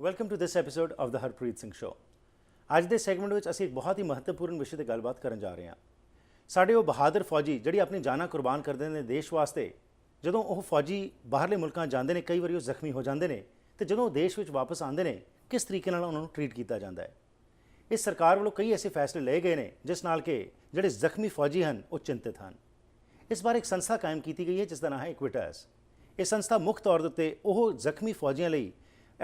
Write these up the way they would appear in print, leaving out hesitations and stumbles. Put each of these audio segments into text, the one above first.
Welcome to this episode of the Harpreet Singh show. ਅੱਜ ਦੇ segment ਵਿੱਚ ਅਸੀਂ ਇੱਕ ਬਹੁਤ ਹੀ ਮਹੱਤਵਪੂਰਨ ਵਿਸ਼ੇ 'ਤੇ ਗੱਲਬਾਤ ਕਰਨ ਜਾ ਰਹੇ ਹਾਂ। ਸਾਡੇ ਉਹ ਬਹਾਦਰ ਫੌਜੀ ਜਿਹੜੀ ਆਪਣੀ ਜਾਨਾਂ ਕੁਰਬਾਨ ਕਰਦੇ ਨੇ ਦੇਸ਼ ਵਾਸਤੇ, ਜਦੋਂ ਉਹ ਫੌਜੀ ਬਾਹਰਲੇ ਮੁਲਕਾਂ ਜਾਂਦੇ ਨੇ ਕਈ ਵਾਰੀ ਉਹ ਜ਼ਖਮੀ ਹੋ ਜਾਂਦੇ ਨੇ, ਤੇ ਜਦੋਂ ਉਹ ਦੇਸ਼ ਵਿੱਚ ਵਾਪਸ ਆਉਂਦੇ ਨੇ ਕਿਸ ਤਰੀਕੇ ਨਾਲ ਉਹਨਾਂ ਨੂੰ ਟਰੀਟ ਕੀਤਾ ਜਾਂਦਾ ਹੈ। ਇਸ ਸਰਕਾਰ ਵੱਲੋਂ ਕਈ ਐਸੇ ਫੈਸਲੇ ਲਏ ਗਏ ਨੇ ਜਿਸ ਨਾਲ ਕਿ ਜਿਹੜੇ ਜ਼ਖਮੀ ਫੌਜੀ ਹਨ ਉਹ ਚਿੰਤਿਤ ਹਨ। ਇਸ ਬਾਰੇ ਇੱਕ ਸੰਸਥਾ ਕਾਇਮ ਕੀਤੀ ਗਈ ਹੈ ਜਿਸ ਦਾ ਨਾਮ ਹੈ ਇਕੁਇਟਸ। ਇਹ ਸੰਸਥਾ ਮੁੱਖ ਤੌਰ ਦੇ ਉੱਤੇ ਉਹ ਜ਼ਖਮੀ ਫੌਜੀਆਂ ਲਈ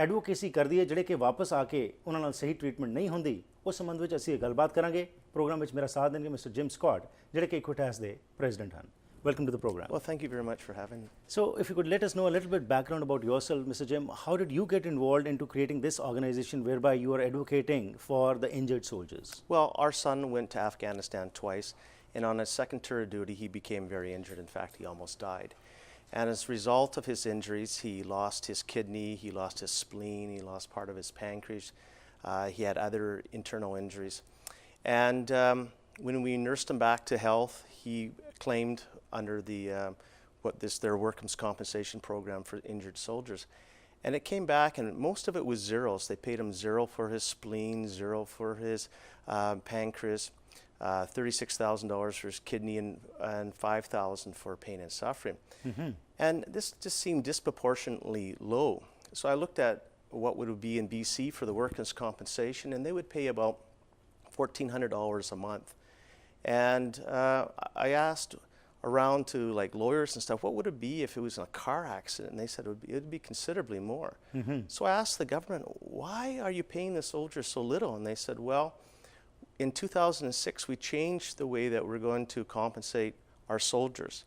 ਐਡਵੋਕੇਸੀ ਕਰਦੀ ਹੈ ਜਿਹੜੇ ਕਿ ਵਾਪਸ ਆ ਕੇ ਉਹਨਾਂ ਨਾਲ ਸਹੀ ਟ੍ਰੀਟਮੈਂਟ ਨਹੀਂ ਹੁੰਦੀ। ਉਸ ਸੰਬੰਧ ਵਿੱਚ ਅਸੀਂ ਗੱਲਬਾਤ ਕਰਾਂਗੇ। ਪ੍ਰੋਗਰਾਮ ਵਿੱਚ ਮੇਰਾ ਸਾਥ ਦੇਣਗੇ ਮਿਸਟਰ ਜਿਮ ਸਕਾਟ ਜਿਹੜੇ ਕਿ ਇਕੁਇਟਸ ਦੇ ਪ੍ਰੈਜ਼ੀਡੈਂਟ ਹਨ। Welcome to the program. Well, thank you very much for having me. So, if you could let us know a little bit background about yourself, Mr. Jim, how did you get involved into creating this organization whereby you are advocating for the injured soldiers? Well, our son went to Afghanistan twice, and on his second tour of duty, he became very injured. In fact, he almost died. And as a result of his injuries, he lost his kidney, he lost his spleen, he lost part of his pancreas. He had other internal injuries. And when we nursed him back to health, he claimed under their workers' compensation program for injured soldiers. And it came back, and most of it was zeros. They paid him zero for his spleen, zero for his pancreas, $36,000 for his kidney, and $5,000 for pain and suffering. Mm-hmm. And this just seemed disproportionately low. So I looked at what would it be in BC for the workers' compensation, and they would pay about $1,400 a month. And I asked around to like lawyers and stuff, what would it be if it was in a car accident? And they said it would be considerably more. Mm-hmm. So I asked the government, why are you paying the soldiers so little? And they said, well, in 2006 we changed the way that we're going to compensate our soldiers,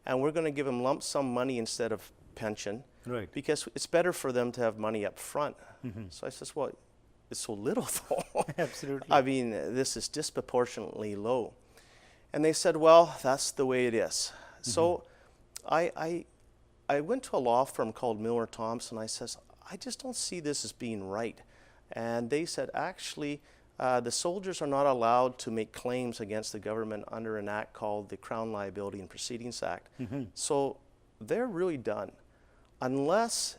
and we're going to give them lump sum money instead of pension, Right. because it's better for them to have money up front. Mm-hmm. So I says, well, it's so little though. Absolutely. I mean, this is disproportionately low. And they said, well, that's the way it is. Mm-hmm. So I went to a law firm called Miller Thompson. I says, I just don't see this as being right. And they said, actually, the soldiers are not allowed to make claims against the government under an act called the Crown Liability and Proceedings Act. Mm-hmm. So they're really done. Unless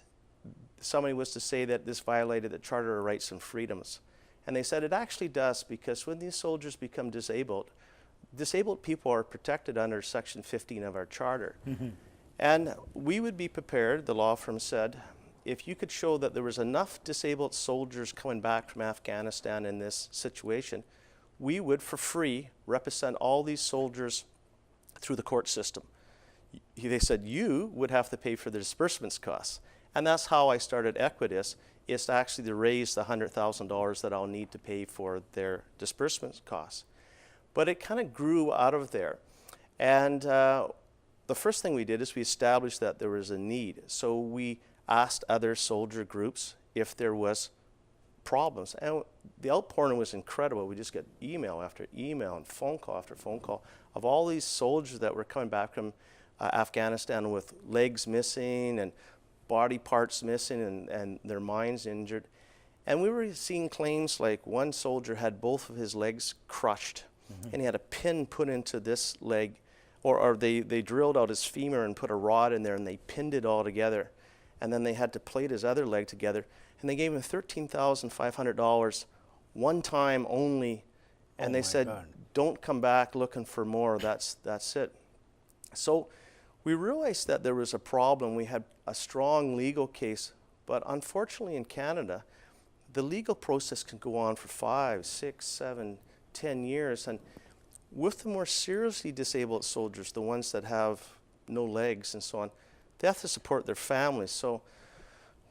somebody was to say that this violated the Charter of Rights and Freedoms. And they said it actually does, because when these soldiers become disabled people are protected under Section 15 of our Charter. Mm-hmm. And we would be prepared, the law firm said, if you could show that there was enough disabled soldiers coming back from Afghanistan in this situation, we would, for free, represent all these soldiers through the court system. They said you would have to pay for the disbursements costs. And that's how I started Equitas, is to actually raise the $100,000 that I'll need to pay for their disbursements costs. But it kind of grew out of there. And the first thing we did is we established that there was a need. So we asked other soldier groups if there was problems. And the outpouring was incredible. We just got email after email and phone call after phone call of all these soldiers that were coming back from Afghanistan with legs missing and body parts missing and their minds injured. And we were seeing claims like one soldier had both of his legs crushed. Mm-hmm. And he had a pin put into this leg, or they drilled out his femur and put a rod in there and they pinned it all together. And then they had to plate his other leg together. And they gave him $13,500 one time only. And they said, God, don't come back looking for more. That's it. So we realized that there was a problem. We had a strong legal case. But unfortunately in Canada, the legal process can go on for 5, 6, 7, 10 years, and with the more seriously disabled soldiers, the ones that have no legs and so on, they have to support their families. So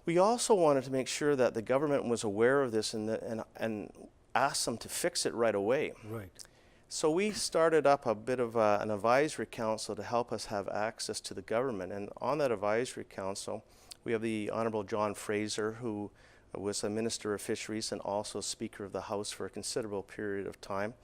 we also wanted to make sure that the government was aware of this and asked them to fix it right away. Right. So we started up a bit of an advisory council to help us have access to the government. And on that advisory council, we have the Honourable John Fraser, who was a Minister of Fisheries and also Speaker of the House for a considerable period of time.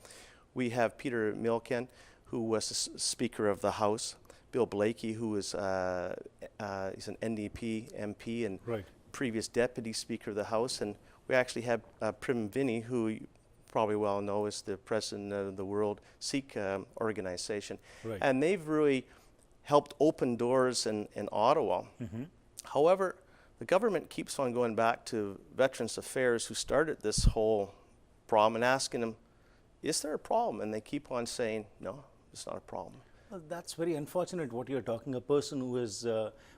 We have Peter Milken, who was the Speaker of the House. Bill Blakey, who is he's an NDP MP and Right. previous Deputy Speaker of the House. And we actually have Prim Vinny, who you probably well know is the President of the World Sikh Organization. Right. And they've really helped open doors in Ottawa. Mm-hmm. However, The government keeps on going back to Veterans Affairs, who started this whole problem, and asking them, is there a problem? And they keep on saying, no, it's not a problem. Well, that's very unfortunate what you're talking. A person who is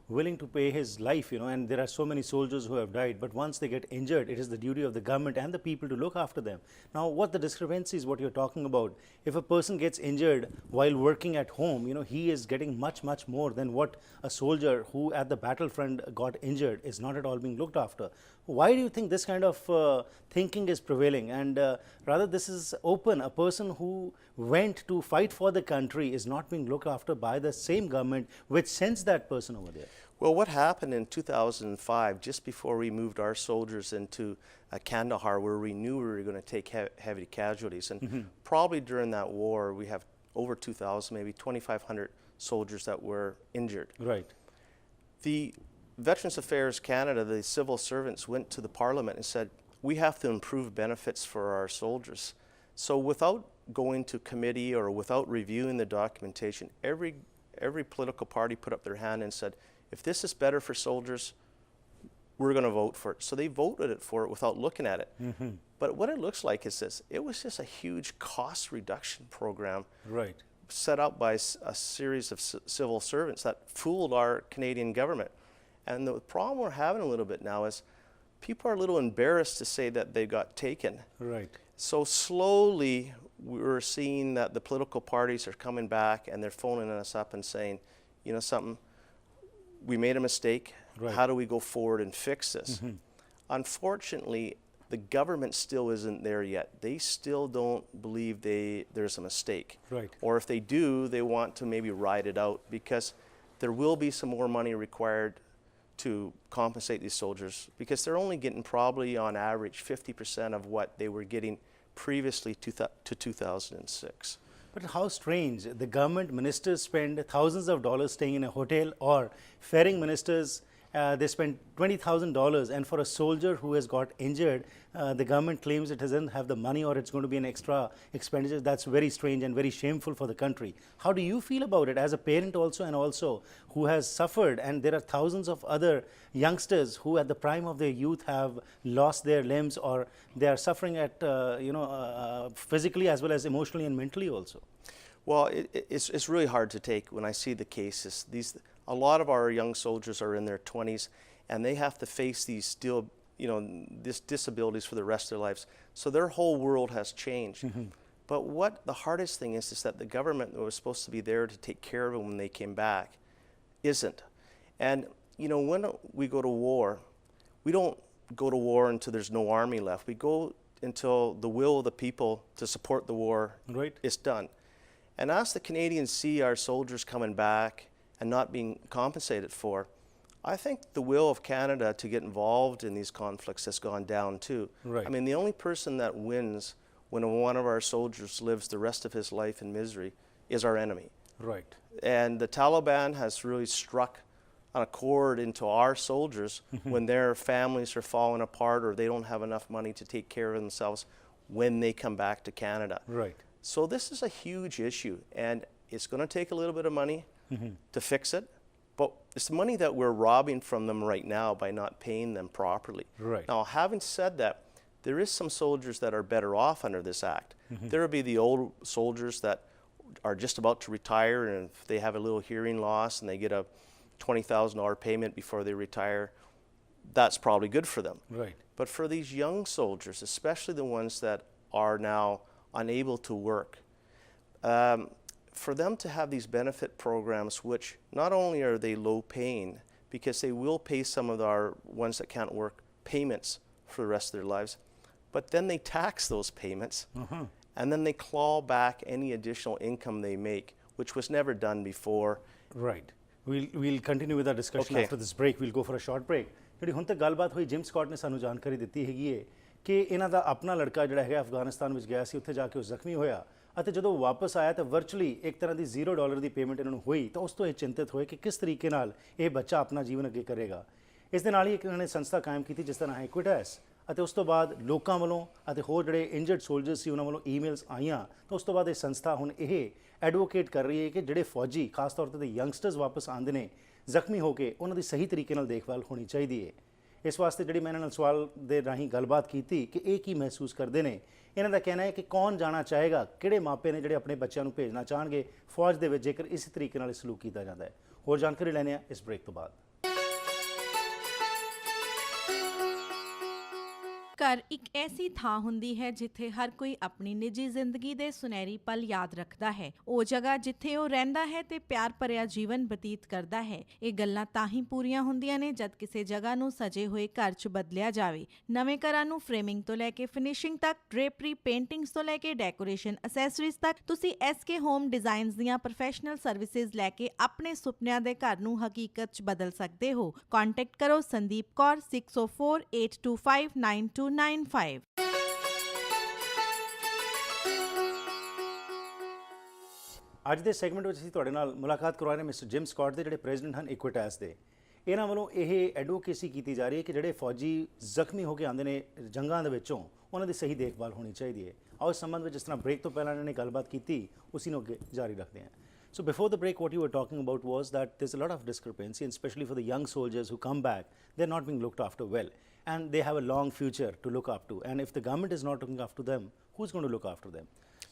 willing to pay his life, and there are so many soldiers who have died, but once they get injured, it is the duty of the government and the people to look after them. Now, what the discrepancy is what you're talking about. If a person gets injured while working at home, he is getting much, much more than what a soldier who at the battlefront got injured is not at all being looked after. Why do you think this kind of thinking is prevailing? And rather, this is open. A person who went to fight for the country is not being looked after by the same government which sends that person over there. Well, what happened in 2005, just before we moved our soldiers into Kandahar, where we knew we were going to take heavy casualties, and probably during that war, we have over 2,000, maybe 2,500 soldiers that were injured. Right. The Veterans Affairs Canada, the civil servants, went to the Parliament and said, we have to improve benefits for our soldiers. So without going to committee or without reviewing the documentation, every political party put up their hand and said, if this is better for soldiers, we're going to vote for it. So they voted for it without looking at it. But what it looks like is this. It was just a huge cost reduction program Right. set up by a series of civil servants that fooled our Canadian government. And the problem we're having a little bit now is people are a little embarrassed to say that they got taken. Right. So slowly we're seeing that the political parties are coming back and they're phoning us up and saying, something, we made a mistake. Right. How do we go forward and fix this? Unfortunately, the government still isn't there yet. They still don't believe there's a mistake. Right. Or if they do, they want to maybe ride it out, because there will be some more money required to compensate these soldiers, because they're only getting probably on average 50% of what they were getting previously to 2006. But how strange. The government ministers spend thousands of dollars staying in a hotel, or ferrying ministers, they spend $20,000, and for a soldier who has got injured, the government claims it doesn't have the money, or it's going to be an extra expenditure. That's very strange and very shameful for the country. How do you feel about it as a parent also, and also who has suffered? And there are thousands of other youngsters who at the prime of their youth have lost their limbs, or they are suffering at physically as well as emotionally and mentally also. Well, it's really hard to take when I see the cases. A lot of our young soldiers are in their 20s, and they have to face these disabilities for the rest of their lives. So their whole world has changed. But what the hardest thing is that the government that was supposed to be there to take care of them when they came back isn't. And when we go to war, we don't go to war until there's no army left. We go until the will of the people to support the war is done. And as the Canadians see our soldiers coming back and not being compensated for, I think the will of Canada to get involved in these conflicts has gone down too. Right. I mean, the only person that wins when one of our soldiers lives the rest of his life in misery is our enemy. Right. And the Taliban has really struck a chord into our soldiers when their families are falling apart, or they don't have enough money to take care of themselves when they come back to Canada. Right. So this is a huge issue, and it's going to take a little bit of money to fix it, but it's money that we're robbing from them right now by not paying them properly. Right. Now, having said that, there is some soldiers that are better off under this act. There will be the old soldiers that are just about to retire, and if they have a little hearing loss and they get a $20,000 payment before they retire, that's probably good for them. Right. But for these young soldiers, especially the ones that are now unable to work, for them to have these benefit programs, which not only are they low paying, because they will pay some of our ones that can't work payments for the rest of their lives, but then they tax those payments, and then they claw back any additional income they make, which was never done before. Right. We'll continue with our discussion after this break. We'll go for a short break. ਜਿਹੜੀ ਹੁਣ ਤੱਕ ਗੱਲਬਾਤ ਹੋਈ, gym Scott ਨੇ ਸਾਨੂੰ ਜਾਣਕਾਰੀ ਦਿੱਤੀ ਹੈਗੀ ਹੈ ਕਿ ਇਹਨਾਂ ਦਾ ਆਪਣਾ ਲੜਕਾ ਜਿਹੜਾ ਹੈਗਾ ਅਫਗਾਨਿਸਤਾਨ ਵਿੱਚ ਗਿਆ ਸੀ, ਉੱਥੇ ਜਾ ਕੇ ਉਹ ਜ਼ਖਮੀ ਹੋਇਆ, ਅਤੇ ਜਦੋਂ ਵਾਪਸ ਆਇਆ ਤਾਂ ਵਰਚੁਅਲੀ ਇੱਕ ਤਰ੍ਹਾਂ ਦੀ $0 ਦੀ ਪੇਮੈਂਟ ਇਹਨਾਂ ਨੂੰ ਹੋਈ, ਤਾਂ ਉਸ ਤੋਂ ਇਹ ਚਿੰਤਤ ਹੋਏ ਕਿ ਕਿਸ ਤਰੀਕੇ ਨਾਲ ਇਹ ਬੱਚਾ ਆਪਣਾ ਜੀਵਨ ਅੱਗੇ ਕਰੇਗਾ। ਇਸ ਦੇ ਨਾਲ ਹੀ ਇੱਕ ਇਹਨਾਂ ਨੇ ਸੰਸਥਾ ਕਾਇਮ ਕੀਤੀ ਜਿਸ ਦਾ ਨਾਮ ਹੈ ਇਕੁਇਟਸ, ਅਤੇ ਉਸ ਤੋਂ ਬਾਅਦ ਲੋਕਾਂ ਵੱਲੋਂ ਅਤੇ ਹੋਰ ਜਿਹੜੇ ਇੰਜਰਡ ਸੋਲਜਰਸ ਸੀ ਉਹਨਾਂ ਵੱਲੋਂ ਈਮੇਲਸ ਆਈਆਂ, ਤਾਂ ਉਸ ਤੋਂ ਬਾਅਦ ਇਹ ਸੰਸਥਾ ਹੁਣ ਇਹ ਐਡਵੋਕੇਟ ਕਰ ਰਹੀ ਹੈ ਕਿ ਜਿਹੜੇ ਫੌਜੀ ਖਾਸ ਤੌਰ 'ਤੇ ਯੰਗਸਟਰਸ ਵਾਪਸ ਆਉਂਦੇ ਨੇ ਜ਼ਖਮੀ ਹੋ ਕੇ, ਉਹਨਾਂ ਦੀ ਸਹੀ ਤਰੀਕੇ ਨਾਲ ਦੇਖਭਾਲ ਹੋਣੀ ਚਾਹੀਦੀ ਹੈ। ਇਸ ਵਾਸਤੇ ਜਿਹੜੀ ਮੈਂ ਇਹਨਾਂ ਨਾਲ ਸਵਾਲ ਦੇ ਰਾਹੀਂ ਗੱਲਬਾਤ ਕੀਤੀ ਕਿ ਇਹ ਕੀ ਮਹਿਸੂਸ ਕਰਦੇ ਨੇ। ਇਹਨਾਂ ਦਾ ਕਹਿਣਾ ਹੈ ਕਿ ਕੌਣ ਜਾਣਾ ਚਾਹੇਗਾ, ਕਿਹੜੇ ਮਾਪੇ ਨੇ ਜਿਹੜੇ ਆਪਣੇ ਬੱਚਿਆਂ ਨੂੰ ਭੇਜਣਾ ਚਾਹਣਗੇ ਫੌਜ ਦੇ ਵਿੱਚ ਜੇਕਰ ਇਸੇ ਤਰੀਕੇ ਨਾਲ ਸਲੂਕ ਕੀਤਾ ਜਾਂਦਾ ਹੈ। ਹੋਰ ਜਾਣਕਾਰੀ ਲੈਣੇ ਆ ਇਸ ਬ੍ਰੇਕ ਤੋਂ ਬਾਅਦ। ਘਰ ਇੱਕ ਐਸੀ ਥਾਂ ਹੁੰਦੀ ਹੈ ਜਿੱਥੇ ਹਰ ਕੋਈ ਆਪਣੀ ਨਿੱਜੀ ਜ਼ਿੰਦਗੀ ਦੇ ਸੁਨਹਿਰੀ ਪਲ ਯਾਦ ਰੱਖਦਾ ਹੈ। ਉਹ ਜਗ੍ਹਾ ਜਿੱਥੇ ਉਹ ਰਹਿੰਦਾ ਹੈ ਤੇ ਪਿਆਰ ਭਰਿਆ ਜੀਵਨ ਬਤੀਤ ਕਰਦਾ ਹੈ। ਇਹ ਗੱਲਾਂ ਤਾਂ ਹੀ ਪੂਰੀਆਂ ਹੁੰਦੀਆਂ ਨੇ ਜਦ ਕਿਸੇ ਜਗ੍ਹਾ ਨੂੰ ਸਜੇ ਹੋਏ ਘਰ 'ਚ ਬਦਲਿਆ ਜਾਵੇ। ਨਵੇਂ ਘਰਾਂ ਨੂੰ ਫਰੇਮਿੰਗ ਤੋਂ ਲੈ ਕੇ ਫਿਨਿਸ਼ਿੰਗ ਤੱਕ, ਡ੍ਰੇਪਰੀ, ਪੇਂਟਿੰਗਸ ਤੋਂ ਲੈ ਕੇ ਡੈਕੋਰੇਸ਼ਨ ਐਸੈਸਰੀਜ਼ ਤੱਕ, ਤੁਸੀਂ SK ਹੋਮ ਡਿਜ਼ਾਈਨਸ ਦੀਆਂ ਪ੍ਰੋਫੈਸ਼ਨਲ ਸਰਵਿਸਿਜ਼ ਲੈ ਕੇ ਆਪਣੇ ਸੁਪਨਿਆਂ ਦੇ ਘਰ ਨੂੰ ਹਕੀਕਤ 'ਚ ਬਦਲ ਸਕਦੇ ਹੋ। ਕੰਟੈਕਟ ਕਰੋ ਸੰਦੀਪ ਕੌਰ 6048259295। ਅੱਜ ਦੇ ਸੈਗਮੈਂਟ ਵਿੱਚ ਅਸੀਂ ਤੁਹਾਡੇ ਨਾਲ ਮੁਲਾਕਾਤ ਕਰਵਾ ਰਹੇ ਮਿਸਟਰ ਜਿਮ ਸਕਾਟ ਦੇ ਜਿਹੜੇ ਪ੍ਰੈਜ਼ੀਡੈਂਟ ਹਨ ਇਕੁਇਟੈਸ ਦੇ। ਇਹਨਾਂ ਵੱਲੋਂ ਇਹ ਐਡਵੋਕੇਸੀ ਕੀਤੀ ਜਾ ਰਹੀ ਹੈ ਕਿ ਜਿਹੜੇ ਫੌਜੀ ਜ਼ਖਮੀ ਹੋ ਕੇ ਆਉਂਦੇ ਨੇ ਜੰਗਾਂ ਦੇ ਵਿੱਚੋਂ, ਉਹਨਾਂ ਦੀ ਸਹੀ ਦੇਖਭਾਲ ਹੋਣੀ ਚਾਹੀਦੀ ਹੈ। ਆਓ ਇਸ ਸੰਬੰਧ ਵਿੱਚ ਜਿਸ ਤਰ੍ਹਾਂ ਬ੍ਰੇਕ ਤੋਂ ਪਹਿਲਾਂ ਇਹਨਾਂ ਨੇ ਗੱਲਬਾਤ ਕੀਤੀ ਉसी ਨੂੰ ਅੱਗੇ ਜਾਰੀ ਰੱਖਦੇ ਹਾਂ। So before the break, what you were talking about was that there's a lot of discrepancy, and especially for the young soldiers who come back, they're not being looked after well, and they have a long future to look up to. And if the government is not looking after them, who's going to look after them?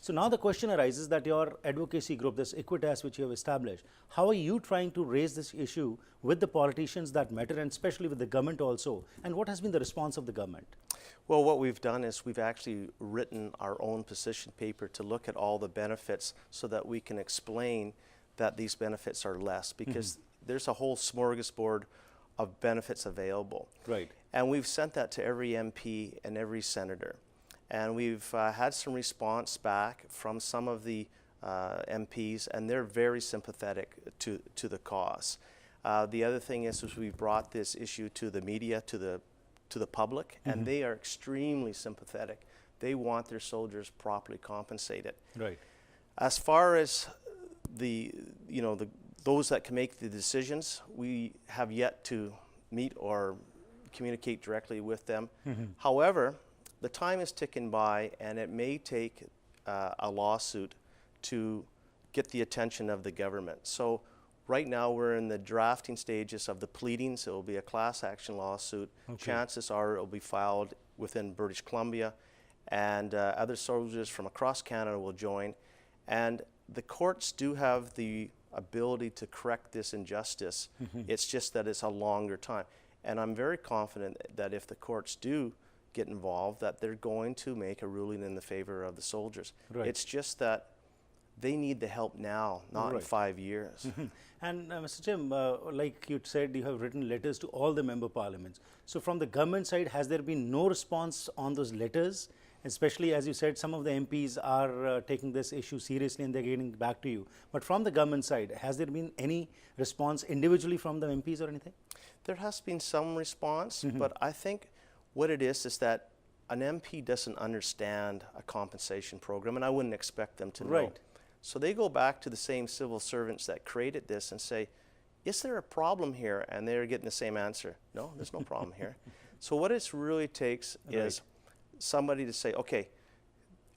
So now the question arises that your advocacy group, this Equitas which you have established, how are you trying to raise this issue with the politicians that matter, and especially with the government also? And what has been the response of the government? Well, what we've done is we've actually written our own position paper to look at all the benefits so that we can explain that these benefits are less, because there's a whole smorgasbord of benefits available. Right. And we've sent that to every MP and every senator. And we've had some response back from some of the MPs, and they're very sympathetic to the cause. The other thing is we brought this issue to the media, to the public, and they are extremely sympathetic. They want their soldiers properly compensated. Right. As far as those that can make the decisions, we have yet to meet or communicate directly with them. However, the time is ticking by, and it may take a lawsuit to get the attention of the government. So right now we're in the drafting stages of the pleadings. It will be a class action lawsuit. Okay. Chances are it will be filed within British Columbia, and other soldiers from across Canada will join. And the courts do have the ability to correct this injustice. It's just that it's a longer time. And I'm very confident that if the courts do get involved, that they're going to make a ruling in the favor of the soldiers. Right. It's just that they need the help now, not in Right. 5 years. And Mr. Jim, like you said, you have written letters to all the member parliaments. So from the government side, has there been no response on those letters? Especially, as you said, some of the MPs are taking this issue seriously and they're getting back to you. But from the government side, has there been any response individually from the MPs or anything? There has been some response, but I think what it is that an MP doesn't understand a compensation program, and I wouldn't expect them to know. Right. So they go back to the same civil servants that created this and say, is there a problem here? And they're getting the same answer. No, there's no problem here. So what it really takes is somebody to say, okay,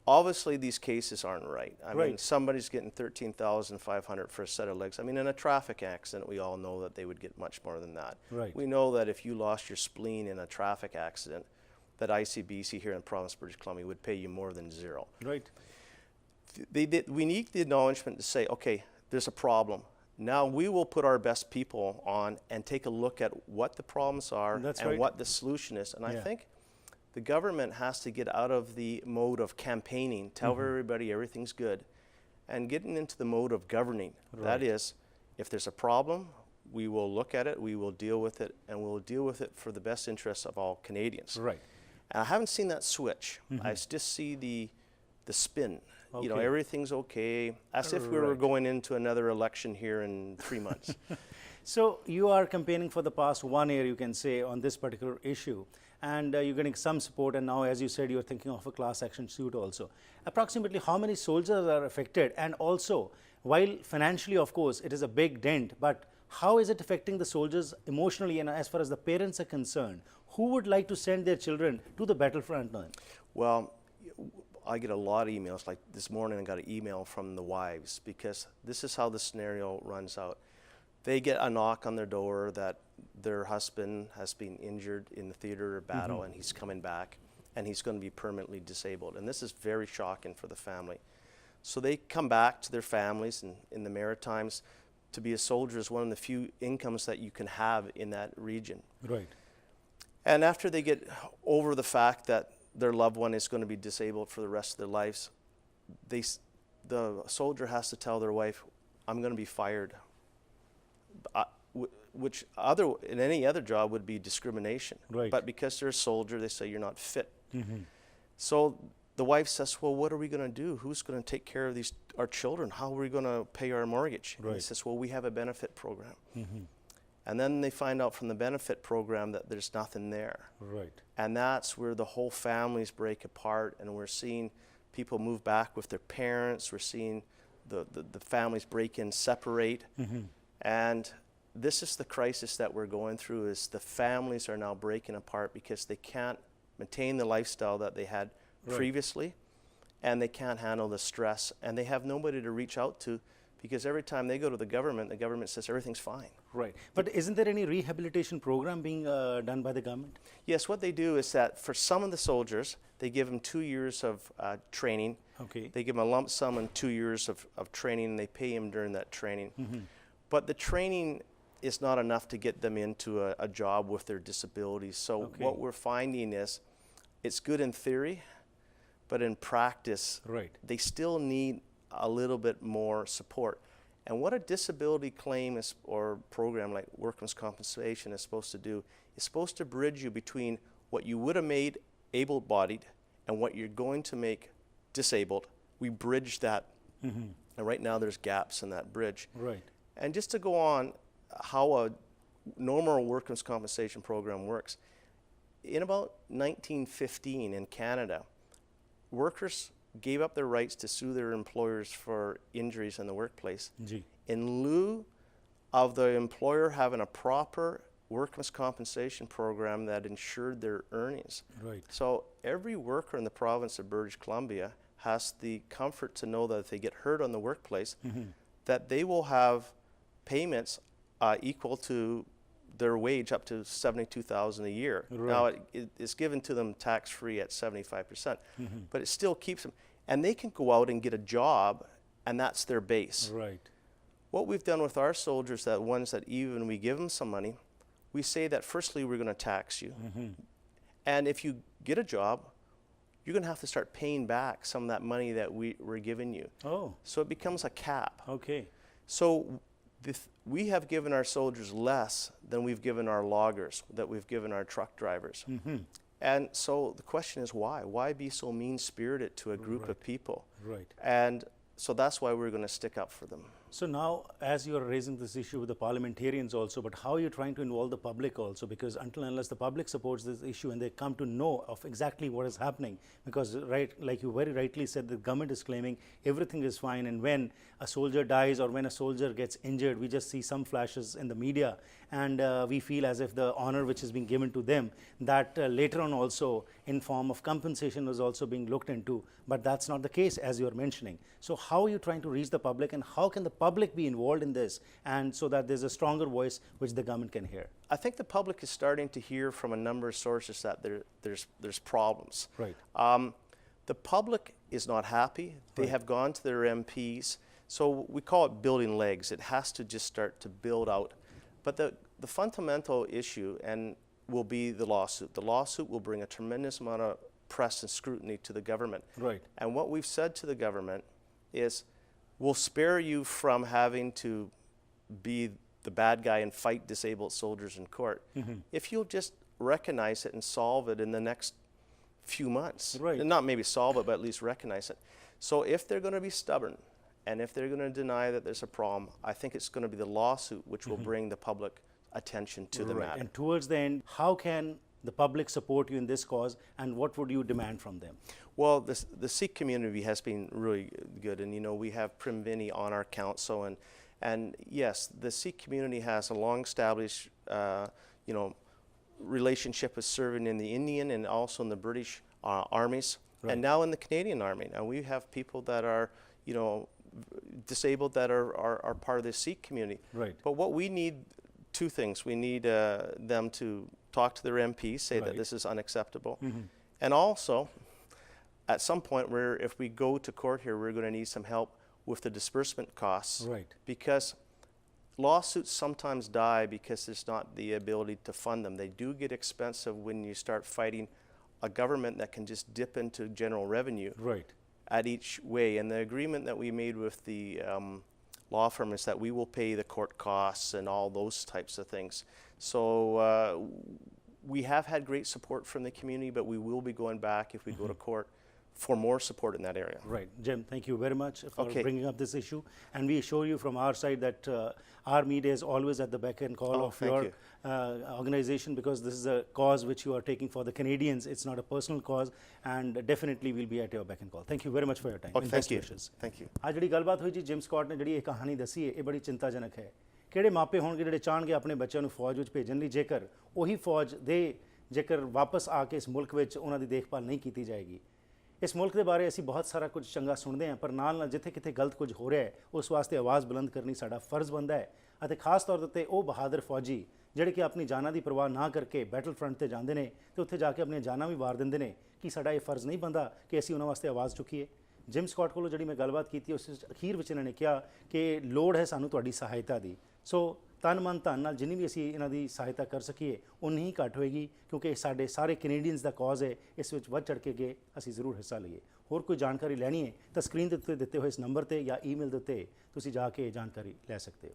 obviously these cases aren't right. I mean, somebody's getting $13,500 for a set of legs. I mean, in a traffic accident, we all know that they would get much more than that. Right. We know that if you lost your spleen in a traffic accident, that ICBC here in Province of British Columbia would pay you more than zero. Right. We need the acknowledgement to say, okay, there's a problem. Now we will put our best people on and take a look at what the problems are and what the solution is. And I think the government has to get out of the mode of campaigning, tell everybody everything's good, and getting into the mode of governing. That is, if there's a problem, we will look at it, we will deal with it, and we'll deal with it for the best interests of all Canadians. Right. And I haven't seen that switch. I just see the spin. You know, everything's okay, as if we were going into another election here in 3 months. So you are campaigning for the past 1 year, you can say, on this particular issue, and you're getting some support, and now, as you said, you're thinking of a class action suit also. Approximately how many soldiers are affected? And also, while financially, of course, it is a big dent, but how is it affecting the soldiers emotionally, and as far as the parents are concerned? Who would like to send their children to the battlefront now? Well, I get a lot of emails. Like this morning, I got an email from the wives, because this is how the scenario runs out. they get a knock on their door that their husband has been injured in the theater or battle and he's coming back and he's going to be permanently disabled. And this is very shocking for the family. So they come back to their families, and in the Maritimes, to be a soldier is one of the few incomes that you can have in that region. Right. And after they get over the fact that their loved one is going to be disabled for the rest of their lives, the soldier has to tell their wife, I'm going to be fired. Which in any other job would be discrimination. Right. But because they're a soldier, they say you're not fit. So the wife says, well, what are we going to do? Who's going to take care of our children? How are we going to pay our mortgage? And he Right. says, well, we have a benefit program. And then they find out from the benefit program that there's nothing there. Right. And that's where the whole families break apart, and we're seeing people move back with their parents. We're seeing the families break in, separate. And this is the crisis that we're going through, is the families are now breaking apart because they can't maintain the lifestyle that they had Right. previously, and they can't handle the stress, and they have nobody to reach out to, because every time they go to the government says everything's fine. Right. But isn't there any rehabilitation program being done by the government? Yes, what they do is that for some of the soldiers, they give them 2 years of training. Okay. They give them a lump sum and 2 years of training, and they pay them during that training. But the training is not enough to get them into a job with their disabilities. So Okay. what we're finding is it's good in theory, but in practice, Right. they still need a little bit more support. And what a disability claim or program like workman's compensation is supposed to do is supposed to bridge you between what you would have made able-bodied and what you're going to make disabled. We bridge that, and right now there's gaps in that bridge. Right. And just to go on how a normal workers' compensation program works, in about 1915 in Canada, workers gave up their rights to sue their employers for injuries in the workplace Gee. in lieu of the employer having a proper workers' compensation program that ensured their earnings. Right. So every worker in the province of British Columbia has the comfort to know that if they get hurt on the workplace, that they will have payments equal to their wage up to $72,000 a year. Now it's given to them tax-free at 75%, but it still keeps them, and they can go out and get a job, and that's their base. Right. What we've done with our soldiers, that ones that even we give them some money, we say that firstly we're going to tax you, and if you get a job, you're going to have to start paying back some of that money that we're giving you. Oh. So it becomes a cap. Okay. So we have given our soldiers less than we've given our loggers, that we've given our truck drivers. And so the question is why? Why be so mean-spirited to a group of people? Right. And so that's why we're going to stick up for them. So now, as you are raising this issue with the parliamentarians also, but how are you trying to involve the public also? Because until and unless the public supports this issue and they come to know of exactly what is happening, because right, like you very rightly said, the government is claiming everything is fine, and when a soldier dies or when a soldier gets injured, we just see some flashes in the media, and we feel as if the honor which is being given to them, that later on also in form of compensation was also being looked into, but that's not the case as you are mentioning. So how are you trying to reach the public, and how can the public be involved in this, and so that there's a stronger voice which the government can hear? I think the public is starting to hear from a number of sources that there's problems. Right. The public is not happy. They have gone to their MPs. So we call it building legs. It has to just start to build out. But the fundamental issue will be the lawsuit. The lawsuit will bring a tremendous amount of press and scrutiny to the government. Right. And what we've said to the government is, we'll spare you from having to be the bad guy and fight disabled soldiers in court if you'll just recognize it and solve it in the next few months. Right. And not maybe solve it, but at least recognize it. So if they're going to be stubborn, and if they're going to deny that there's a problem, I think it's going to be the lawsuit which will bring the public attention to the matter. And towards the end, how can the public support you in this cause, and what would you demand from them? Well, the Sikh community has been really good, and we have Prem Vini on our council, and yes, the Sikh community has a long-established relationship with serving in the Indian and also in the British armies, and now in the Canadian Army. And we have people that are disabled that are part of the Sikh community. Right. But what we need, two things. We need them to talk to their MP, say Right. that this is unacceptable. And also, at some point, if we go to court here, we're going to need some help with the disbursement costs. Right. Because lawsuits sometimes die because there's not the ability to fund them. They do get expensive when you start fighting a government that can just dip into general revenue Right. at each way. And the agreement that we made with the law firm is that we will pay the court costs and all those types of things. So we have had great support from the community, but we will be going back if we go to court for more support in that area. Right. Jim, thank you very much for Okay. bringing up this issue. And we assure you from our side that our media is always at the beck and call Oh, of thank your you. organization, because this is a cause which you are taking for the Canadians. It's not a personal cause, and definitely we'll be at your beck and call. Thank you very much for your time. Okay, And thank best you. wishes. Thank you. ਅੱਜ ਜਿਹੜੀ ਗੱਲਬਾਤ ਹੋਈ ਜੀ, gym Scott ਨੇ ਜਿਹੜੀ ਇਹ ਕਹਾਣੀ ਦੱਸੀ ਹੈ, ਇਹ ਬੜੀ ਚਿੰਤਾਜਨਕ ਹੈ। ਕਿਹੜੇ ਮਾਪੇ ਹੋਣਗੇ ਜਿਹੜੇ ਚਾਹਣਗੇ ਆਪਣੇ ਬੱਚਿਆਂ ਨੂੰ ਫੌਜ ਵਿੱਚ ਭੇਜਣ ਲਈ, ਜੇਕਰ ਉਹੀ ਫੌਜ ਦੇ ਜੇਕਰ ਵਾਪਸ ਆ ਕੇ ਇਸ ਮੁਲਕ ਵਿੱਚ ਉਹਨਾਂ ਦੀ ਦੇਖਭਾਲ ਨਹੀਂ ਕੀਤੀ ਜਾਏਗੀ। ਇਸ ਮੁਲਕ ਦੇ ਬਾਰੇ ਅਸੀਂ ਬਹੁਤ ਸਾਰਾ ਕੁਝ ਚੰਗਾ ਸੁਣਦੇ ਹਾਂ, ਪਰ ਨਾਲ ਨਾਲ ਜਿੱਥੇ ਕਿਤੇ ਗਲਤ ਕੁਝ ਹੋ ਰਿਹਾ ਹੈ ਉਸ ਵਾਸਤੇ ਆਵਾਜ਼ ਬੁਲੰਦ ਕਰਨੀ ਸਾਡਾ ਫਰਜ਼ ਬਣਦਾ ਹੈ। ਅਤੇ ਖਾਸ ਤੌਰ ਦੇ ਉੱਤੇ ਉਹ ਬਹਾਦਰ ਫੌਜੀ ਜਿਹੜੇ ਕਿ ਆਪਣੀ ਜਾਨਾਂ ਦੀ ਪਰਵਾਹ ਨਾ ਕਰਕੇ ਬੈਟਲ ਫਰੰਟ ਤੇ ਜਾਂਦੇ ਨੇ ਤੇ ਉੱਥੇ ਜਾ ਕੇ ਆਪਣੀਆਂ ਜਾਨਾਂ ਵੀ ਵਾਰ ਦਿੰਦੇ ਨੇ। ਕੀ ਸਾਡਾ ਇਹ ਫਰਜ਼ ਨਹੀਂ ਬਣਦਾ ਕਿ ਅਸੀਂ ਉਹਨਾਂ ਵਾਸਤੇ ਆਵਾਜ਼ ਚੁੱਕੀਏ? ਜਿਮ ਸਕਾਟ ਕੋਲੋਂ ਜਿਹੜੀ ਮੈਂ ਗੱਲਬਾਤ ਕੀਤੀ ਉਸ ਵਿੱਚ ਅਖੀਰ ਵਿੱਚ ਇਹਨਾਂ ਨੇ ਕਿਹਾ ਕਿ ਲੋੜ ਹੈ ਸਾਨੂੰ ਤੁਹਾਡੀ ਸਹਾਇਤਾ ਦੀ। ਸੋ ਤਨ ਮਨ ਧਨ ਨਾਲ ਜਿੰਨੀ ਵੀ ਅਸੀਂ ਇਹਨਾਂ ਦੀ ਸਹਾਇਤਾ ਕਰ ਸਕੀਏ ਉਨੀ ਹੀ ਘੱਟ ਹੋਏਗੀ, ਕਿਉਂਕਿ ਇਹ ਸਾਡੇ ਸਾਰੇ ਕੈਨੇਡੀਅਨਸ ਦਾ ਕਾਜ਼ ਹੈ। ਇਸ ਵਿੱਚ ਵੱਧ ਚੜ ਕੇ ਅੱਗੇ ਅਸੀਂ ਜ਼ਰੂਰ ਹਿੱਸਾ ਲਈਏ। ਹੋਰ ਕੋਈ ਜਾਣਕਾਰੀ ਲੈਣੀ ਹੈ ਤਾਂ ਸਕਰੀਨ ਦੇ ਉੱਤੇ ਦਿੱਤੇ ਹੋਏ ਇਸ ਨੰਬਰ ਤੇ ਜਾਂ ਈਮੇਲ ਦੇ ਉੱਤੇ ਤੁਸੀਂ ਜਾ ਕੇ ਜਾਣਕਾਰੀ ਲੈ ਸਕਦੇ ਹੋ।